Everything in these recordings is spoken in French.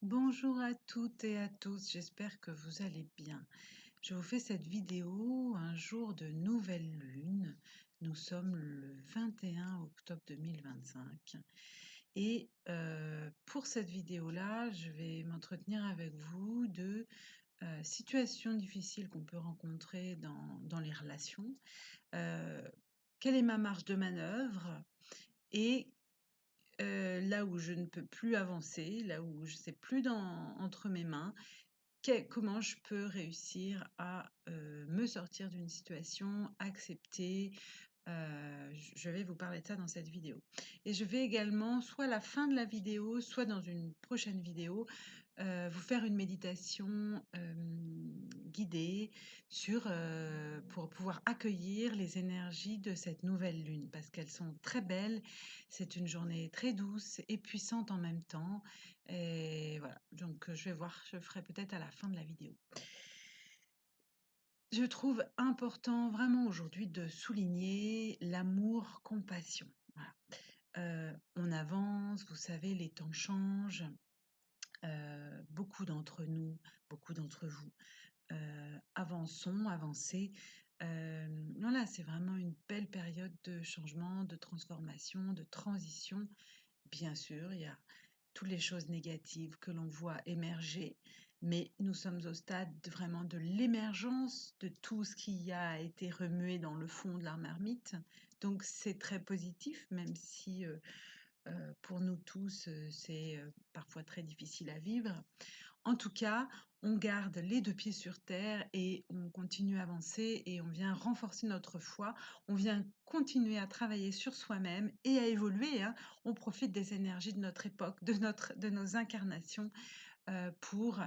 Bonjour à toutes et à tous, j'espère que vous allez bien. Je vous fais cette vidéo un jour de nouvelle lune. Nous sommes le 21 octobre 2025 et pour cette vidéo-là, je vais m'entretenir avec vous de situations difficiles qu'on peut rencontrer dans les relations. Euh, Quelle est ma marge de manœuvre et là où je ne peux plus avancer, là où je sais plus entre mes mains, comment je peux réussir à me sortir d'une situation, accepter. Je vais vous parler de ça dans cette vidéo. Et je vais également, soit à la fin de la vidéo, soit dans une prochaine vidéo, vous faire une méditation guidée pour pouvoir accueillir les énergies de cette nouvelle lune, parce qu'elles sont très belles. C'est une journée très douce et puissante en même temps. Et voilà, donc je vais voir, je ferai peut-être à la fin de la vidéo. Je trouve important vraiment aujourd'hui de souligner l'amour-compassion. Voilà. On avance, vous savez, les temps changent. Beaucoup d'entre nous, beaucoup d'entre vous, avançons, avancez. Voilà, c'est vraiment une belle période de changement, de transformation, de transition. Bien sûr, il y a toutes les choses négatives que l'on voit émerger, mais nous sommes au stade vraiment de l'émergence de tout ce qui a été remué dans le fond de la marmite. Donc c'est très positif, même si pour nous tous, c'est parfois très difficile à vivre. En tout cas, on garde les deux pieds sur terre et on continue à avancer et on vient renforcer notre foi. On vient continuer à travailler sur soi-même et à évoluer, hein. On profite des énergies de notre époque, de nos incarnations pour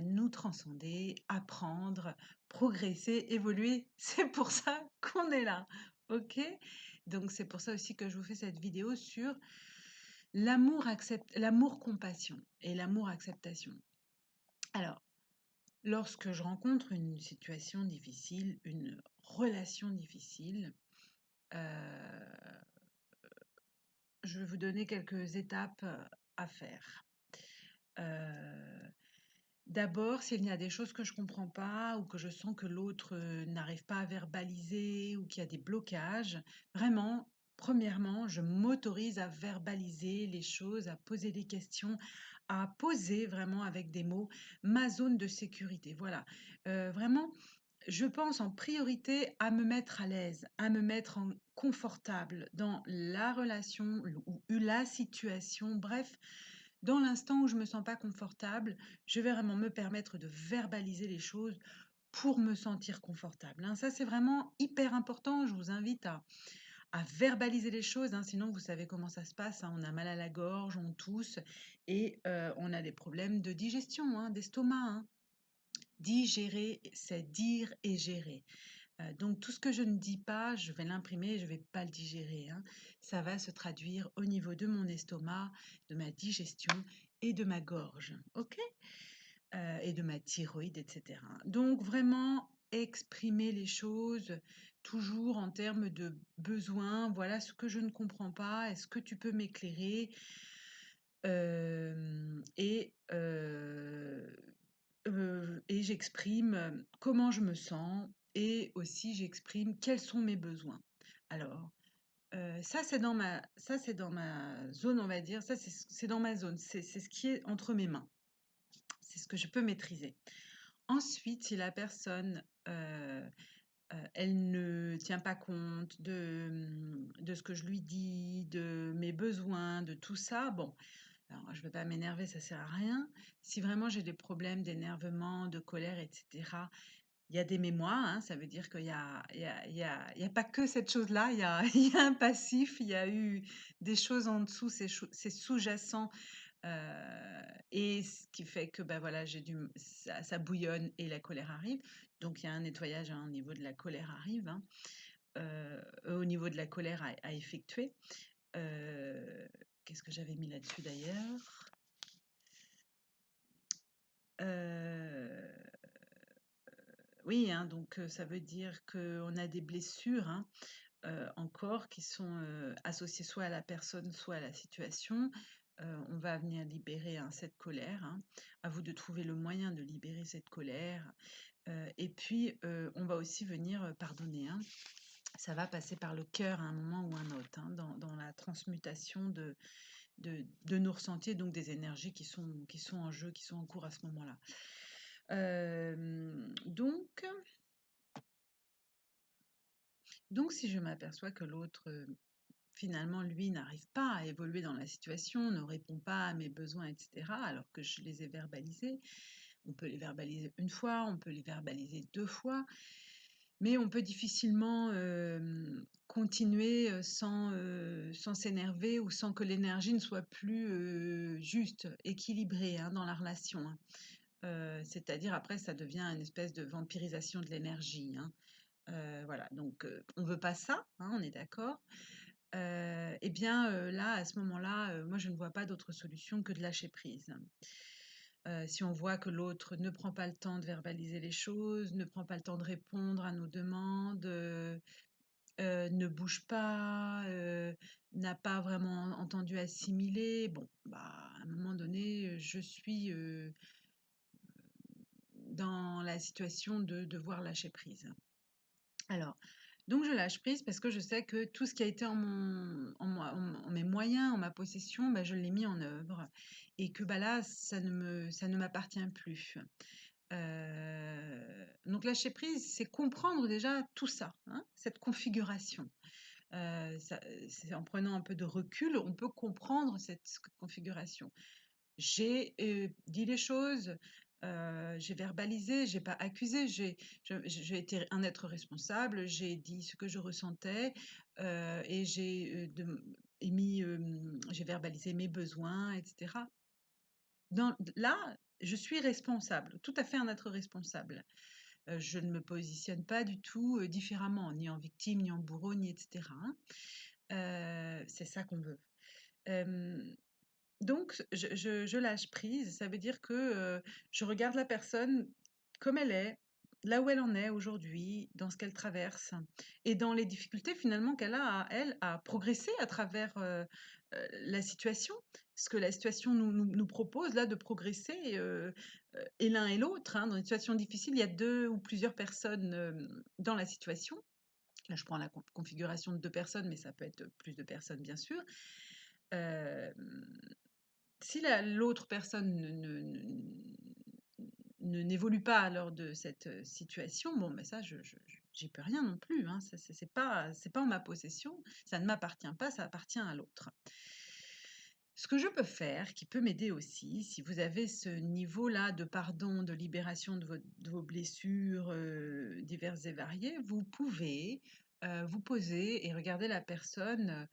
nous transcender, apprendre, progresser, évoluer. C'est pour ça qu'on est là. Ok? Donc c'est pour ça aussi que je vous fais cette vidéo sur l'amour-compassion et l'amour-acceptation. Alors, lorsque je rencontre une situation difficile, une relation difficile, euh, je vais vous donner quelques étapes à faire. Euh, D'abord, s'il y a des choses que je comprends pas ou que je sens que l'autre n'arrive pas à verbaliser ou qu'il y a des blocages, vraiment, premièrement, je m'autorise à verbaliser les choses, à poser des questions, à poser vraiment avec des mots ma zone de sécurité. Voilà. Vraiment, je pense en priorité à me mettre à l'aise, à me mettre en confortable dans la relation ou la situation. Bref, dans l'instant où je me sens pas confortable, je vais vraiment me permettre de verbaliser les choses pour me sentir confortable, hein. Ça, c'est vraiment hyper important. Je vous invite à verbaliser les choses, hein, sinon vous savez comment ça se passe, hein. On a mal à la gorge, on tousse et on a des problèmes de digestion, hein, d'estomac, hein. Digérer, c'est dire et gérer. Donc tout ce que je ne dis pas, je vais l'imprimer, je ne vais pas le digérer, hein. Ça va se traduire au niveau de mon estomac, de ma digestion et de ma gorge, ok? Et de ma thyroïde, etc. Donc vraiment exprimer les choses toujours en termes de besoins. Voilà ce que je ne comprends pas. Est-ce que tu peux m'éclairer? Et j'exprime comment je me sens et aussi j'exprime quels sont mes besoins. Alors, ça c'est dans ma zone, on va dire, ça c'est dans ma zone, c'est ce qui est entre mes mains, c'est ce que je peux maîtriser. Ensuite, si la personne, elle ne tient pas compte de ce que je lui dis, de mes besoins, de tout ça, bon, alors je ne vais pas m'énerver, ça sert à rien. Si vraiment j'ai des problèmes d'énervement, de colère, etc., il y a des mémoires, hein, ça veut dire qu'il y a, il y a pas que cette chose-là, il y a un passif, il y a eu des choses en dessous, c'est sous-jacent, et ce qui fait que bah voilà, ça bouillonne et la colère arrive. Donc il y a un nettoyage, hein, au niveau de la colère arrive, hein, au niveau de la colère à effectuer. Euh, Qu'est-ce que j'avais mis là-dessus d'ailleurs? Euh, oui, hein, donc ça veut dire qu'on a des blessures, hein, encore qui sont associées soit à la personne, soit à la situation. on va venir libérer, hein, cette colère, hein. À vous de trouver le moyen de libérer cette colère, et puis, on va aussi venir, pardonner, hein. Ça va passer par le cœur à un moment ou un autre, hein, dans la transmutation de nos ressentis, donc des énergies qui sont en jeu, qui sont en cours à ce moment-là. Donc si je m'aperçois que l'autre, finalement, lui, n'arrive pas à évoluer dans la situation, ne répond pas à mes besoins et cetera, alors que je les ai verbalisés. On peut les verbaliser une fois, on peut les verbaliser 2 fois, mais on peut difficilement, continuer, sans s'énerver ou sans que l'énergie ne soit plus, juste, équilibrée, hein, dans la relation, hein. C'est-à-dire après ça devient une espèce de vampirisation de l'énergie, hein. Voilà, donc on veut pas ça, hein, on est d'accord? Et bien, là, à ce moment-là, moi je ne vois pas d'autre solution que de lâcher prise. Si on voit que l'autre ne prend pas le temps de verbaliser les choses, ne prend pas le temps de répondre à nos demandes, ne bouge pas, n'a pas vraiment entendu assimiler, bon, bah, à un moment donné, je suis, dans la situation de devoir lâcher prise. Alors, donc je lâche prise parce que je sais que tout ce qui a été en mes moyens, en ma possession, bah, je l'ai mis en œuvre et que, bah, là, ça ne m'appartient plus. Donc lâcher prise, c'est comprendre déjà tout ça, hein, cette configuration. Ça, c'est en prenant un peu de recul, on peut comprendre cette configuration. J'ai, dit les choses, j'ai verbalisé, j'ai pas accusé, j'ai été un être responsable, j'ai dit ce que je ressentais, et j'ai verbalisé mes besoins et cetera. Là, je suis responsable, tout à fait un être responsable. Je ne me positionne pas du tout, différemment, ni en victime, ni en bourreau, ni et cetera, hein. C'est ça qu'on veut. Hem donc je lâche prise, ça veut dire que, je regarde la personne comme elle est, là où elle en est aujourd'hui, dans ce qu'elle traverse et dans les difficultés finalement qu'elle a à elle, à progresser à travers, la situation. Ce que la situation nous propose là de progresser, et l'un et l'autre, hein. Dans une situation difficile, il y a 2 ou plusieurs personnes, dans la situation. Là, je prends la configuration de 2 personnes, mais ça peut être plus de personnes bien sûr. Hem Si l'autre personne n'évolue pas lors de cette, situation, bon, mais ça j'y peux rien non plus, hein. Ça c'est pas en ma possession, ça ne m'appartient pas, ça appartient à l'autre. Ce que je peux faire, qui peut m'aider aussi, si vous avez ce niveau-là de pardon, de libération de vos blessures, diverses et variées, vous pouvez, vous poser et regarder la personne,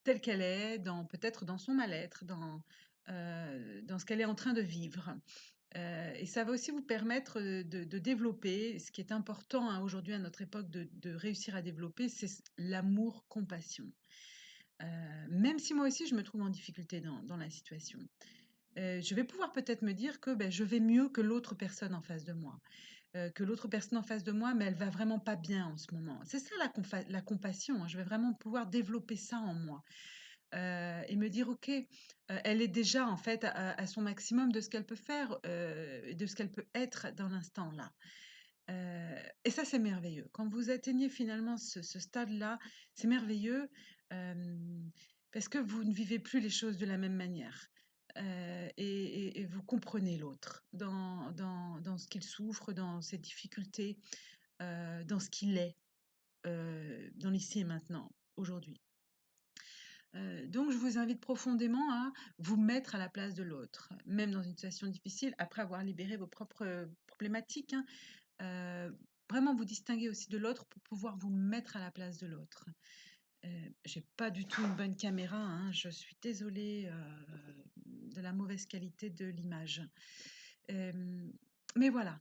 telle qu'elle est, peut-être dans son mal-être, dans ce qu'elle est en train de vivre. Et ça va aussi vous permettre, de développer ce qui est important, hein, aujourd'hui à notre époque de réussir à développer, c'est l'amour-compassion. Même si moi aussi je me trouve en difficulté dans la situation. Je vais pouvoir peut-être me dire que, beh, je vais mieux que l'autre personne en face de moi. Que l'autre personne en face de moi, mais elle va vraiment pas bien en ce moment. C'est ça la compassion, hein, je vais vraiment pouvoir développer ça en moi. Et me dire: «OK, elle est déjà en fait à son maximum de ce qu'elle peut faire, de ce qu'elle peut être dans l'instant là». Et ça, c'est merveilleux. Quand vous atteignez finalement ce stade-là, c'est merveilleux, hem, parce que vous ne vivez plus les choses de la même manière. Et vous comprenez l'autre dans ce qu'il souffre, dans ses difficultés, dans ce qu'il est, dans l'ici et maintenant, aujourd'hui. Donc je vous invite profondément à vous mettre à la place de l'autre, même dans une situation difficile, après avoir libéré vos propres, problématiques, hein. Vraiment vous distinguer aussi de l'autre pour pouvoir vous mettre à la place de l'autre. J'ai pas du tout une bonne caméra, hein, je suis désolée, de la mauvaise qualité de l'image. Hem, mais voilà,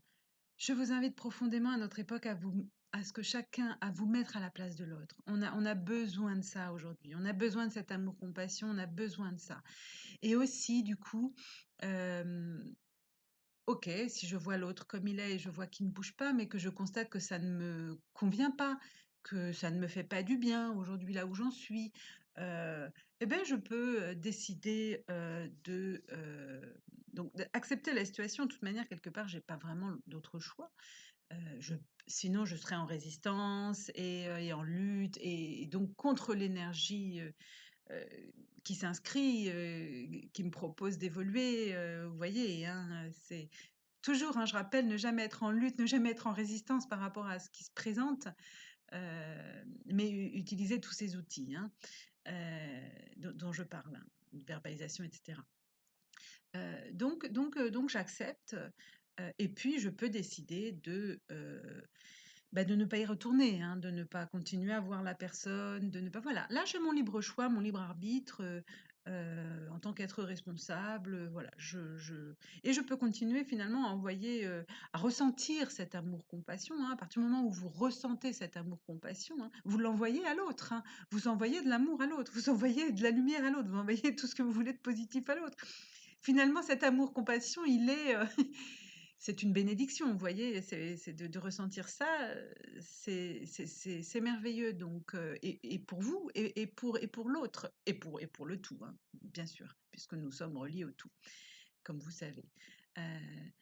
je vous invite profondément à notre époque à ce que chacun, à vous mettre à la place de l'autre. On a besoin de ça aujourd'hui. On a besoin de cet amour-compassion, on a besoin de ça. Et aussi, du coup, hem, OK, si je vois l'autre comme il est et je vois qu'il ne bouge pas, mais que je constate que ça ne me convient pas, que ça ne me fait pas du bien aujourd'hui là où j'en suis, eh ben, je peux décider donc d'accepter la situation. De toute manière, quelque part, j'ai pas vraiment d'autre choix. Sinon, je serais en résistance et en lutte et donc contre l'énergie qui s'inscrit, qui me propose d'évoluer. Vous voyez, hein, c'est toujours, hein, je rappelle, ne jamais être en lutte, ne jamais être en résistance par rapport à ce qui se présente, mais utiliser tous ces outils, hein, dont je parle, hein, verbalisation, etc. Donc j'accepte, et puis je peux décider de ne pas y retourner, hein, de ne pas continuer à voir la personne, de ne pas voilà. Là, j'ai mon libre choix, mon libre arbitre, en tant qu'être responsable, voilà. Et je peux continuer finalement à envoyer, à ressentir cet amour-compassion, hein. À partir du moment où vous ressentez cet amour-compassion, hein, vous l'envoyez à l'autre, hein. Vous envoyez de l'amour à l'autre, vous envoyez de la lumière à l'autre, vous envoyez tout ce que vous voulez de positif à l'autre. Finalement, cet amour-compassion, il est, c'est une bénédiction, vous voyez? C'est de ressentir ça, c'est merveilleux donc et pour vous et pour l'autre et pour le tout, hein, bien sûr, puisque nous sommes reliés au tout, comme vous savez. Heu,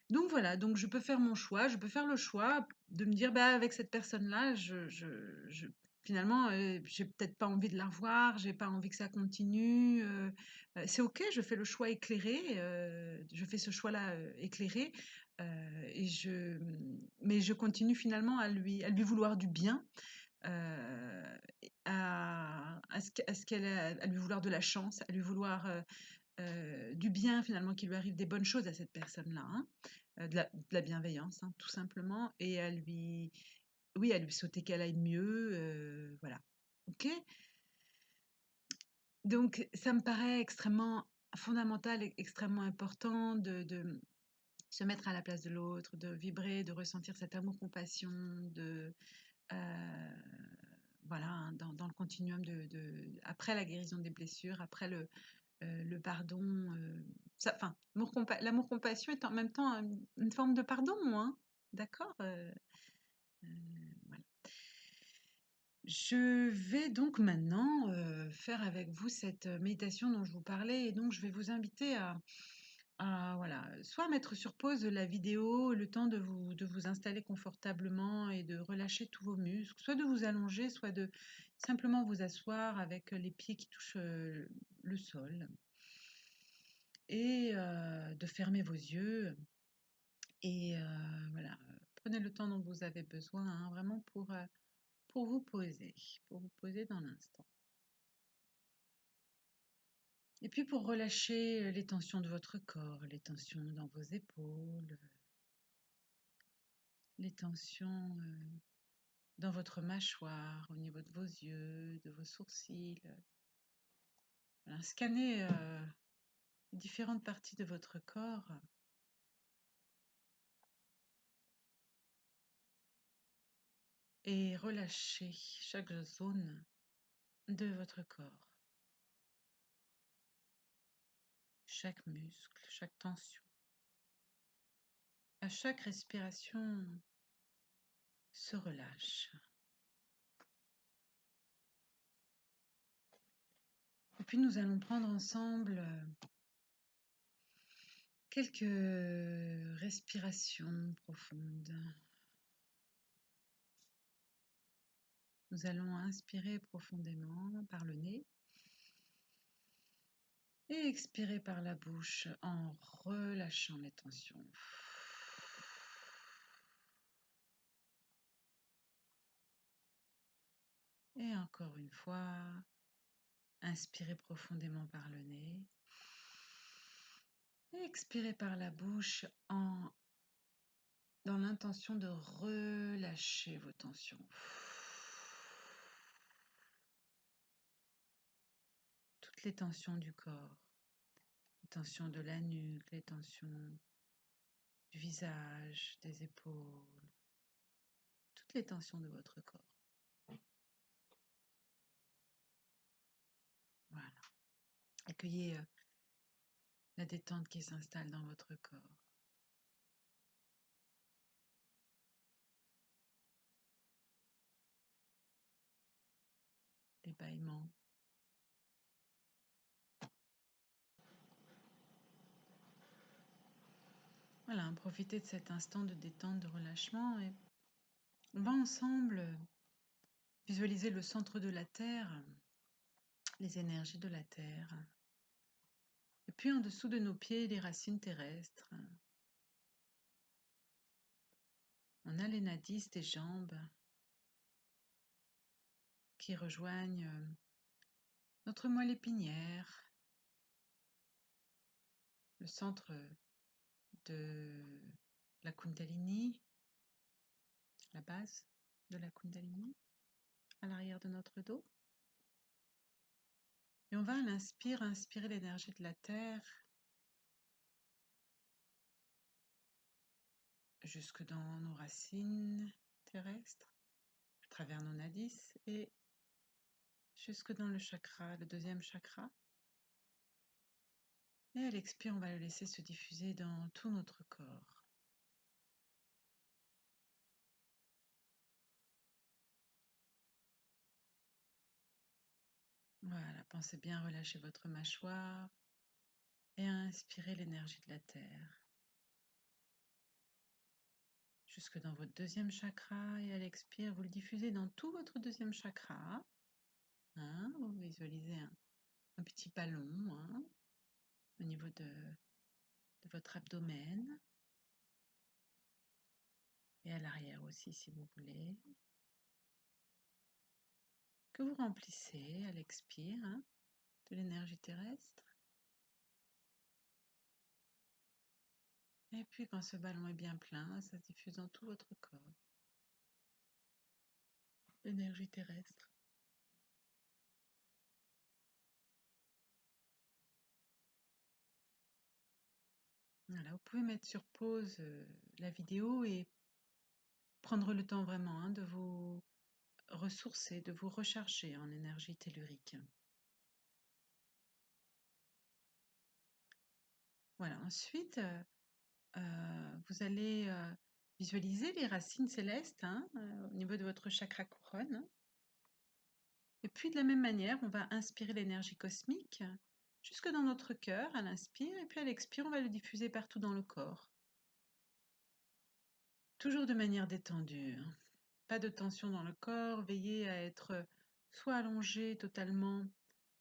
donc voilà, donc je peux faire mon choix, je peux faire le choix de me dire: «Bah, avec cette personne-là, je finalement, j'ai peut-être pas envie de la revoir, j'ai pas envie que ça continue», c'est OK, je fais le choix éclairé, je fais ce choix-là, éclairé, heu mais je continue finalement à lui vouloir du bien, à ce qu'elle à lui vouloir de la chance, à lui vouloir, du bien finalement, qu'il lui arrive des bonnes choses à cette personne-là, hein, de la bienveillance, hein, tout simplement et à lui souhaiter qu'elle aille mieux, voilà. OK? Donc ça me paraît extrêmement fondamental et extrêmement important de se mettre à la place de l'autre, de vibrer, de ressentir cet amour-compassion, heu, voilà, hein, dans le continuum après la guérison des blessures, après le pardon, enfin, l'amour-compassion est en même temps une forme de pardon, hein, d'accord? Heu, voilà. Je vais donc maintenant faire avec vous cette méditation dont je vous parlais et donc je vais vous inviter à voilà, soit mettre sur pause la vidéo, le temps de vous installer confortablement et de relâcher tous vos muscles, soit de vous allonger, soit de simplement vous asseoir avec les pieds qui touchent le sol et de fermer vos yeux et voilà, prenez le temps dont vous avez besoin, hein, vraiment pour vous poser dans l'instant. Et puis pour relâcher les tensions de votre corps, les tensions dans vos épaules, les tensions dans votre mâchoire, au niveau de vos yeux, de vos sourcils. Voilà, scannez les différentes parties de votre corps et relâchez chaque zone de votre corps, chaque muscle, chaque tension. À chaque respiration, se relâche. Et puis nous allons prendre ensemble quelques respirations profondes. Nous allons inspirer profondément par le nez et expirer par la bouche en relâchant les tensions. Et encore une fois, inspirez profondément par le nez et expirez par la bouche dans l'intention de relâcher vos tensions. Toutes les tensions du corps, les tensions de la nuque, les tensions du visage, des épaules, toutes les tensions de votre corps. Voilà. Accueillez la détente qui s'installe dans votre corps. Les bâillements Voilà, profitez de cet instant de détente, de relâchement et on va ensemble visualiser le centre de la Terre, les énergies de la Terre. Et puis en dessous de nos pieds, les racines terrestres. On a les nadis des jambes qui rejoignent notre moelle épinière, le centre de la Kundalini, la base de la Kundalini, à l'arrière de notre dos. Et on va à l'inspire, inspirer l'énergie de la Terre jusque dans nos racines terrestres, à travers nos nadis et jusque dans le chakra, le deuxième chakra. Et à l'expire, on va le laisser se diffuser dans tout notre corps. Voilà, pensez bien à relâcher votre mâchoire et à inspirer l'énergie de la Terre jusque dans votre deuxième chakra et à l'expire, vous le diffusez dans tout votre deuxième chakra. Vous visualisez un petit ballon au niveau de votre abdomen et à l'arrière aussi si vous voulez, que vous remplissez à l'expire de l'énergie terrestre. Et puis quand ce ballon est bien plein, ça se diffuse dans tout votre corps. L'énergie terrestre. Voilà, vous pouvez mettre sur pause la vidéo et prendre le temps vraiment de vous ressourcer, de vous recharger en énergie tellurique. Voilà, ensuite, vous allez visualiser les racines célestes au niveau de votre chakra couronne. Et puis de la même manière, on va inspirer l'énergie cosmique jusque dans notre cœur à l'inspire et puis à l'expire, on va le diffuser partout dans le corps. Toujours de manière détendue. Pas de tension dans le corps, veillez à être soit allongé totalement,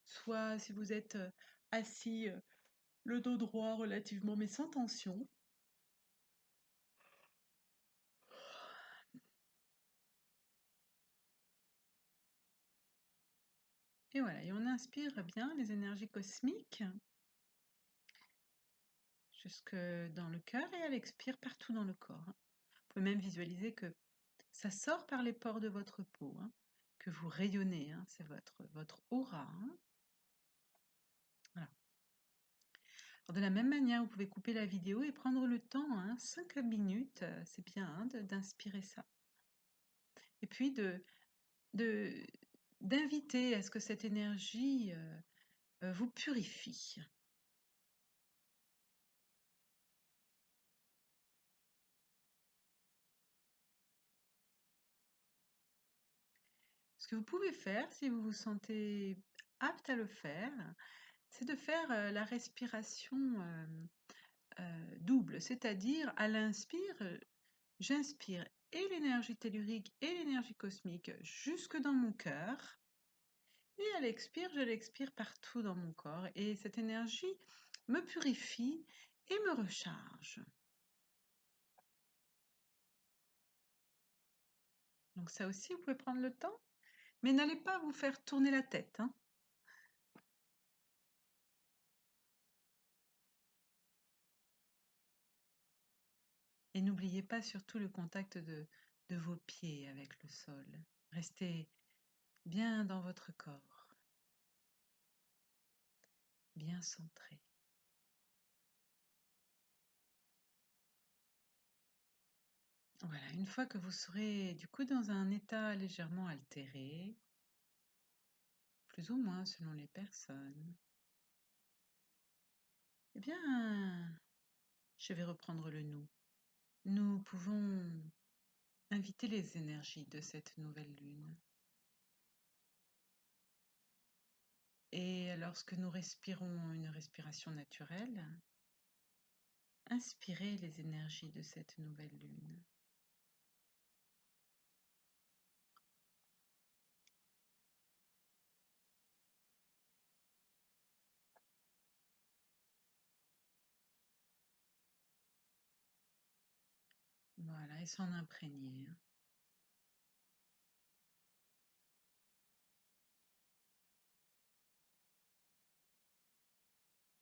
soit si vous êtes assis, le dos droit relativement, mais sans tension. Et voilà, et on inspire bien les énergies cosmiques jusque dans le cœur et à l'expire partout dans le corps. Vous pouvez même visualiser que ça sort par les pores de votre peau, que vous rayonnez, c'est votre aura. Voilà. Alors, de la même manière, vous pouvez couper la vidéo et prendre le temps, 5 minutes, c'est bien d'inspirer ça. Et puis d'inviter à ce que cette énergie vous purifie. Ce que vous pouvez faire, si vous vous sentez apte à le faire, c'est de faire la respiration double, c'est-à-dire à l'inspire, j'inspire et l'énergie tellurique et l'énergie cosmique jusque dans mon cœur, et à l'expire, je l'expire partout dans mon corps, et cette énergie me purifie et me recharge. Donc ça aussi, vous pouvez prendre le temps, mais n'allez pas vous faire tourner la tête. Et n'oubliez pas surtout le contact de vos pieds avec le sol. Restez bien dans votre corps, bien centré. Voilà, une fois que vous serez du coup dans un état légèrement altéré, plus ou moins selon les personnes, eh bien, je vais reprendre le nous. Nous pouvons inviter les énergies de cette nouvelle lune. Et lorsque nous respirons une respiration naturelle, inspirez les énergies de cette nouvelle lune. Voilà, et s'en imprégner.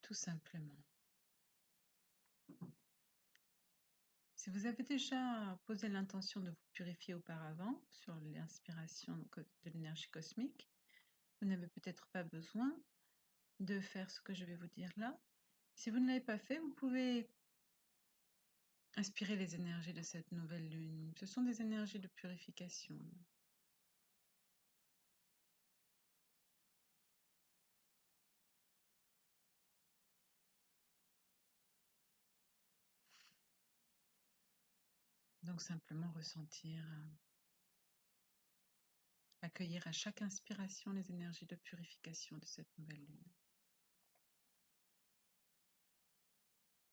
Tout simplement. Si vous avez déjà posé l'intention de vous purifier auparavant sur l'inspiration de l'énergie cosmique, vous n'avez peut-être pas besoin de faire ce que je vais vous dire là. Si vous ne l'avez pas fait, vous pouvez inspirer les énergies de cette nouvelle lune. Ce sont des énergies de purification. Donc simplement ressentir, accueillir à chaque inspiration les énergies de purification de cette nouvelle lune.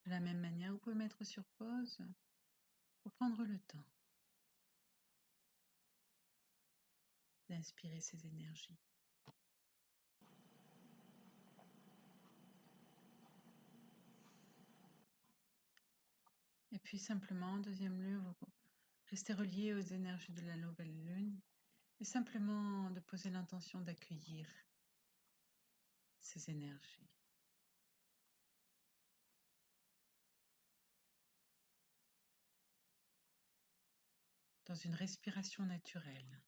De la même manière, vous pouvez mettre sur pause pour prendre le temps d'inspirer ces énergies. Et puis simplement, en deuxième lieu, vous restez relié aux énergies de la nouvelle lune et simplement de poser l'intention d'accueillir ces énergies. Dans une respiration naturelle.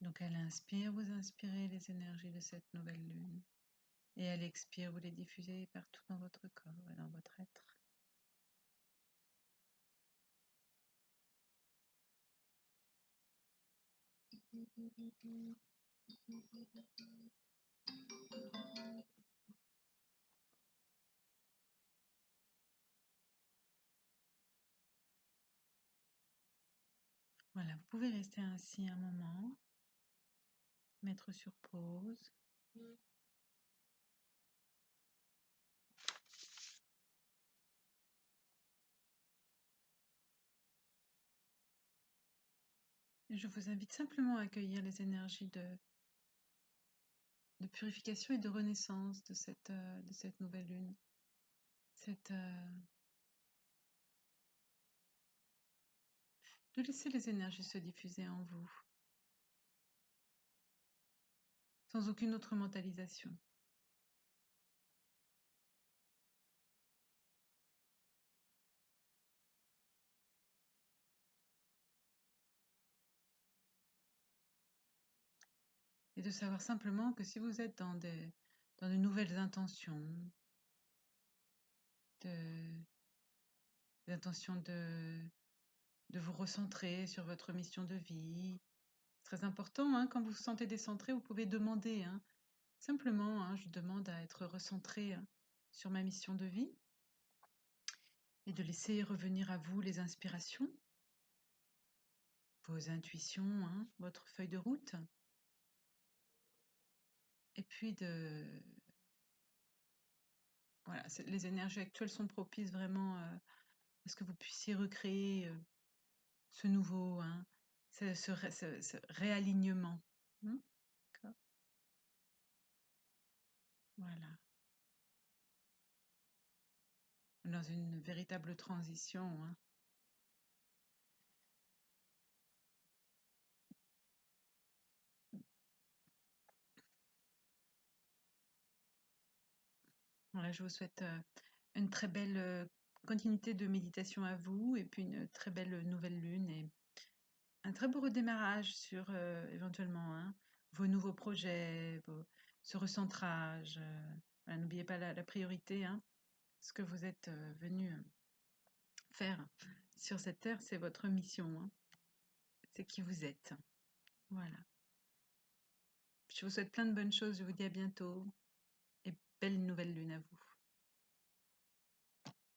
Donc à l'inspire, vous inspirez les énergies de cette nouvelle lune. Et à l'expire, vous les diffusez partout dans votre corps et dans votre être. Voilà, vous pouvez rester ainsi un moment, mettre sur pause. Et je vous invite simplement à accueillir les énergies de purification et de renaissance de cette nouvelle lune. De laisser les énergies se diffuser en vous, sans aucune autre mentalisation. Et de savoir simplement que si vous êtes dans de nouvelles intentions, l'intention de vous recentrer sur votre mission de vie, c'est très important, hein, quand vous vous sentez décentré, vous pouvez demander, hein, simplement, hein, je demande à être recentré sur ma mission de vie et de laisser revenir à vous les inspirations, vos intuitions, hein, votre feuille de route. Et puis voilà, les énergies actuelles sont propices vraiment à ce que vous puissiez recréer ce nouveau, hein, ce réalignement. D'accord. Voilà. Dans une véritable transition, hein. Voilà, je vous souhaite une très belle continuité de méditation à vous et puis une très belle nouvelle lune et un très beau redémarrage sur éventuellement, hein, vos nouveaux projets, ce recentrage. Voilà, n'oubliez pas la priorité, hein, ce que vous êtes venu faire sur cette terre, c'est votre mission, hein, c'est qui vous êtes. Voilà. Je vous souhaite plein de bonnes choses, je vous dis à bientôt et belle nouvelle lune à vous.